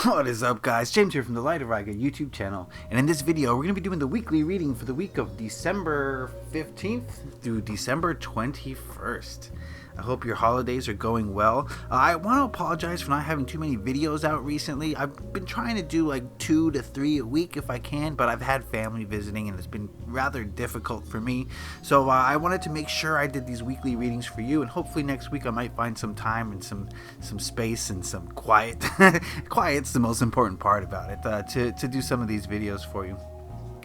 What is up, guys? James here from the Light of Riga YouTube channel, and in this video we're going to be doing the weekly reading for the week of December 15th through December 21st. I hope your holidays are going well. I want to apologize for not having too many videos out recently. I've been trying to do like 2 to 3 a week if I can, but I've had family visiting and it's been rather difficult for me. So I wanted to make sure I did these weekly readings for you, and hopefully next week I might find some time and some space and some quiet. Quiet's the most important part about it, to do some of these videos for you.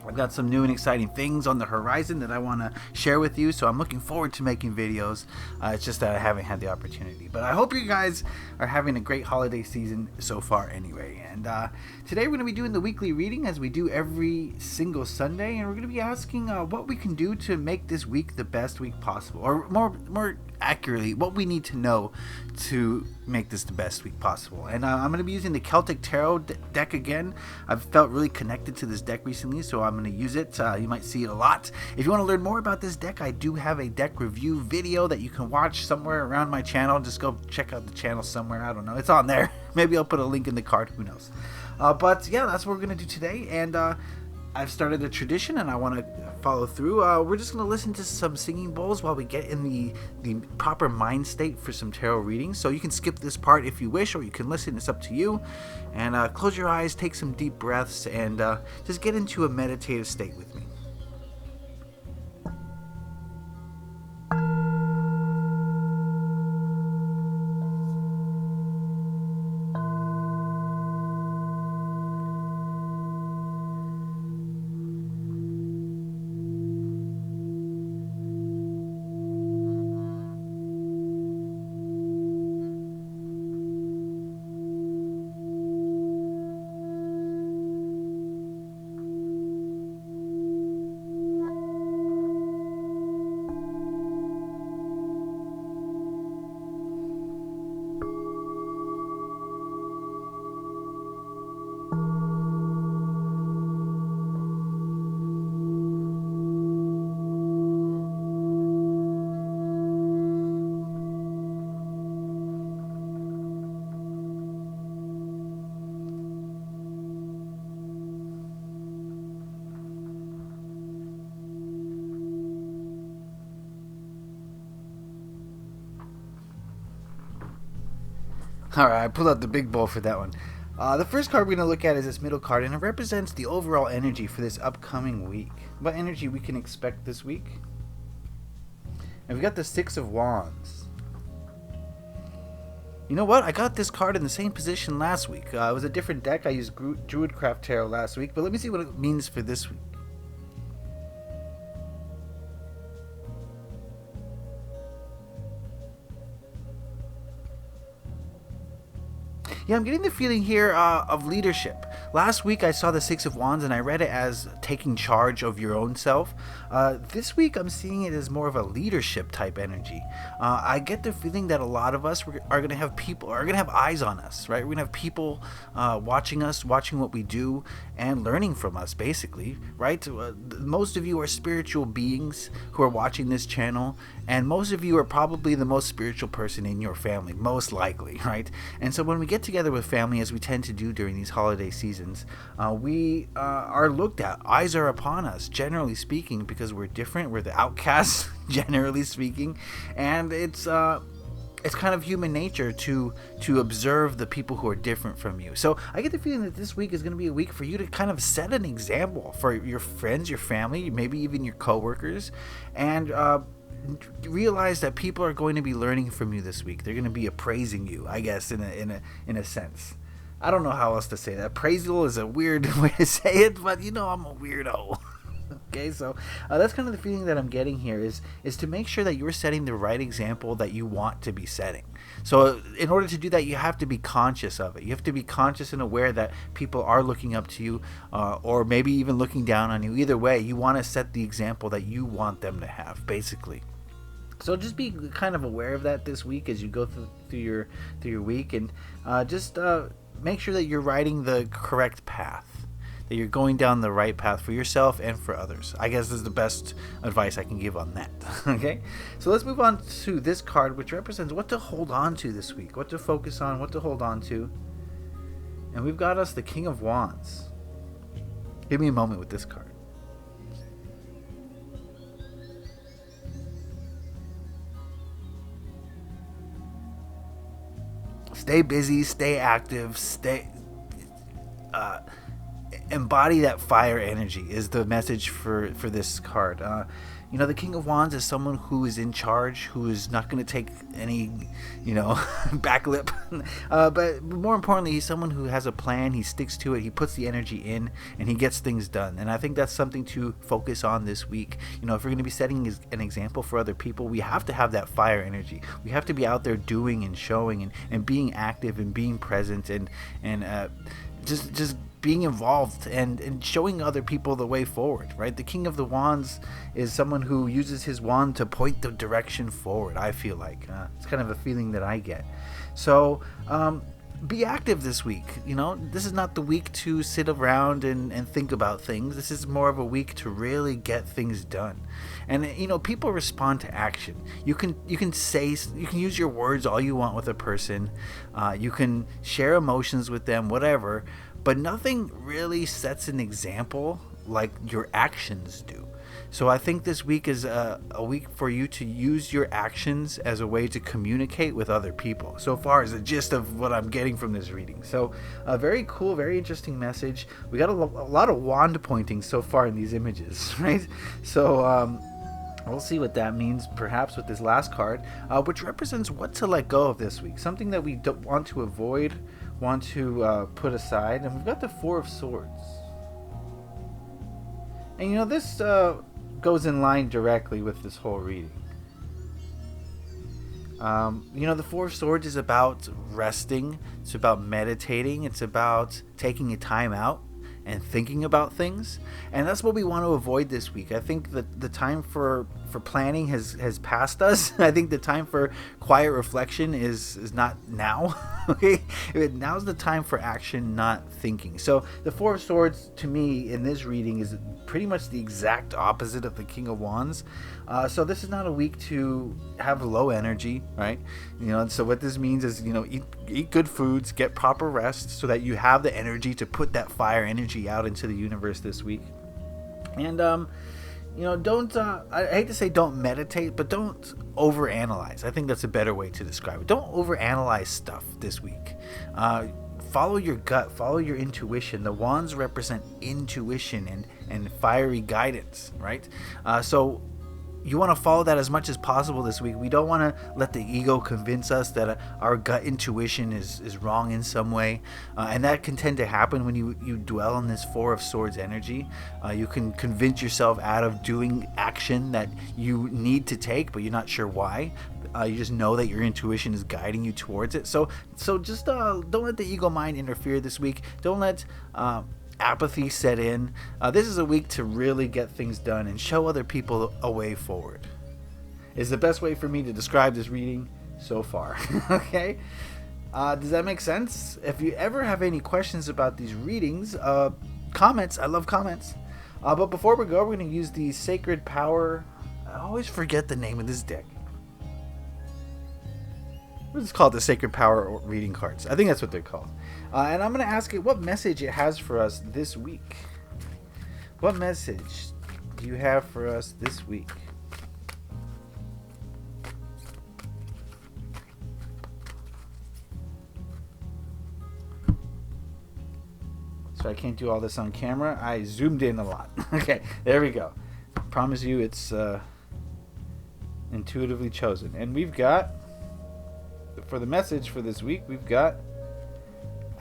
I've got some new and exciting things on the horizon that I want to share with you, so I'm looking forward to making videos. It's just that I haven't had the opportunity. But I hope you guys are having a great holiday season so far anyway. And today we're going to be doing the weekly reading as we do every single Sunday, and we're going to be asking what we can do to make this week the best week possible, or more accurately, what we need to know to make this the best week possible. And I'm going to be using the Celtic Tarot deck again. I've felt really connected to this deck recently, so I'm going to use it. You might see it a lot. If you want to learn more about this deck, I do have a deck review video that you can watch somewhere around my channel. Just go check out the channel somewhere. I don't know. It's on there. Maybe I'll put a link in the card. Who knows? But yeah, that's what we're going to do today. And I've started a tradition and I want to follow through. We're just going to listen to some singing bowls while we get in the proper mind state for some tarot readings. So you can skip this part if you wish, or you can listen. It's up to you. And close your eyes, take some deep breaths, and just get into a meditative state with me. Alright, I pulled out the big bowl for that one. The first card we're going to look at is this middle card, and it represents the overall energy for this upcoming week. What energy we can expect this week? And we got the Six of Wands. You know what? I got this card in the same position last week. It was a different deck. I used Druidcraft Tarot last week, but let me see what it means for this week. Yeah, I'm getting the feeling here of leadership. Last week I saw the Six of Wands and I read it as taking charge of your own self. This week I'm seeing it as more of a leadership type energy. I get the feeling that a lot of us are going to have people, are going to have eyes on us, right? We're going to have people watching us, watching what we do, and learning from us, basically, right? Most of you are spiritual beings who are watching this channel, and most of you are probably the most spiritual person in your family, most likely, right? And so when we get together with family, as we tend to do during these holiday seasons, we are looked at. Eyes are upon us, generally speaking, because we're different. We're the outcasts, generally speaking, and it's kind of human nature to observe the people who are different from you. So I get the feeling that this week is going to be a week for you to kind of set an example for your friends, your family, maybe even your coworkers, and realize that people are going to be learning from you this week. They're going to be appraising you, I guess, in a sense. I don't know how else to say that. Appraisal is a weird way to say it, but you know I'm a weirdo. Okay, so that's kind of the feeling that I'm getting here is to make sure that you're setting the right example that you want to be setting. So in order to do that, you have to be conscious of it. You have to be conscious and aware that people are looking up to you, or maybe even looking down on you. Either way, you want to set the example that you want them to have, basically. So just be kind of aware of that this week as you go through your week, and just make sure that you're riding the correct path, that you're going down the right path for yourself and for others. I guess this is the best advice I can give on that. Okay, so let's move on to this card, which represents what to hold on to this week, what to focus on, what to hold on to. And we've got us the King of Wands. Give me a moment with this card. Stay busy, stay active, embody that fire energy is the message for this card. The King of Wands is someone who is in charge, who is not going to take any, backlip. But more importantly, he's someone who has a plan. He sticks to it. He puts the energy in, and he gets things done. And I think that's something to focus on this week. If we're going to be setting an example for other people, we have to have that fire energy. We have to be out there doing and showing and being active and being present and just being involved and showing other people the way forward, right? The King of the Wands is someone who uses his wand to point the direction forward, I feel like. It's kind of a feeling that I get. So be active this week. This is not the week to sit around and think about things. This is more of a week to really get things done. And people respond to action. You can use your words all you want with a person. You can share emotions with them, whatever. But nothing really sets an example like your actions do. So I think this week is a week for you to use your actions as a way to communicate with other people. So far is the gist of what I'm getting from this reading. So a very cool, very interesting message. We got a lot of wand pointing so far in these images, right? So we'll see what that means perhaps with this last card, which represents what to let go of this week. Something that we don't want to avoid, want to put aside. And we've got the Four of Swords. And this goes in line directly with this whole reading. The Four of Swords is about resting. It's about meditating. It's about taking a time out and thinking about things. And that's what we want to avoid this week. I think that the time for planning has passed us. I think the time for quiet reflection is not now. Okay, now's the time for action, not thinking. So the Four of Swords to me in this reading is pretty much the exact opposite of the King of Wands. So this is not a week to have low energy, right? So what this means is eat good foods, get proper rest, so that you have the energy to put that fire energy out into the universe this week. And don't I hate to say don't meditate, but don't overanalyze. I think that's a better way to describe it. Don't overanalyze stuff this week. Follow your gut, follow your intuition. The wands represent intuition and fiery guidance, right? So you want to follow that as much as possible this week. We don't want to let the ego convince us that our gut intuition is wrong in some way. And that can tend to happen when you dwell on this Four of Swords energy. You can convince yourself out of doing action that you need to take, but you're not sure why. You just know that your intuition is guiding you towards it. So just don't let the ego mind interfere this week. Don't let apathy set in. This is a week to really get things done and show other people a way forward. Is the best way for me to describe this reading so far. Okay? Does that make sense? If you ever have any questions about these readings, comments. I love comments. But before we go, we're going to use the Sacred Power. I always forget the name of this deck. It's called the Sacred Power reading cards. I think that's what they're called. And I'm going to ask it what message it has for us this week. What message do you have for us this week? So I can't do all this on camera. I zoomed in a lot. Okay, there we go. Promise you it's intuitively chosen. And we've got, for the message for this week, we've got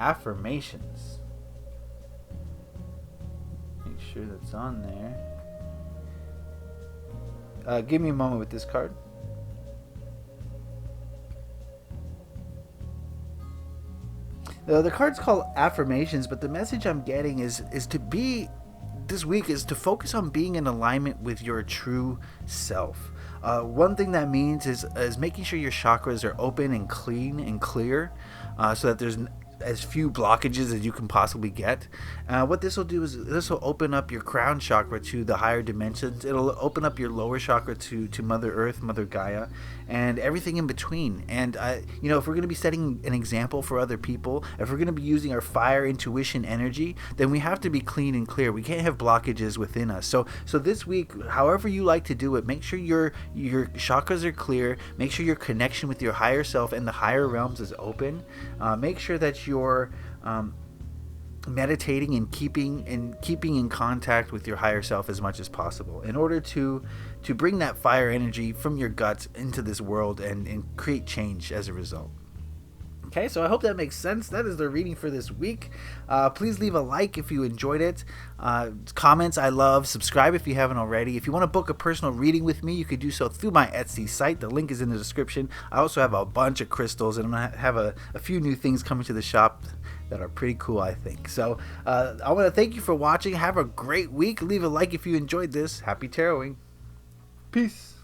affirmations. Make sure that's on there. Give me a moment with this card. The card's called affirmations, but the message I'm getting is to be this week is to focus on being in alignment with your true self. One thing that means is making sure your chakras are open and clean and clear, so that there's as few blockages as you can possibly get. What this will do is this will open up your crown chakra to the higher dimensions. It'll open up your lower chakra to Mother Earth, Mother Gaia, and everything in between. And if we're going to be setting an example for other people, if we're going to be using our fire intuition energy, then we have to be clean and clear. We can't have blockages within us. So this week, however you like to do it, make sure your chakras are clear. Make sure your connection with your higher self and the higher realms is open. Make sure that you're meditating and keeping in contact with your higher self as much as possible in order to bring that fire energy from your guts into this world and create change as a result. Okay, so I hope that makes sense. That is the reading for this week. Please leave a like if you enjoyed it. Comments I love. Subscribe if you haven't already. If you want to book a personal reading with me, you could do so through my Etsy site. The link is in the description. I also have a bunch of crystals, and I'm going to have a few new things coming to the shop that are pretty cool, I think. So I want to thank you for watching. Have a great week. Leave a like if you enjoyed this. Happy taroting. Peace.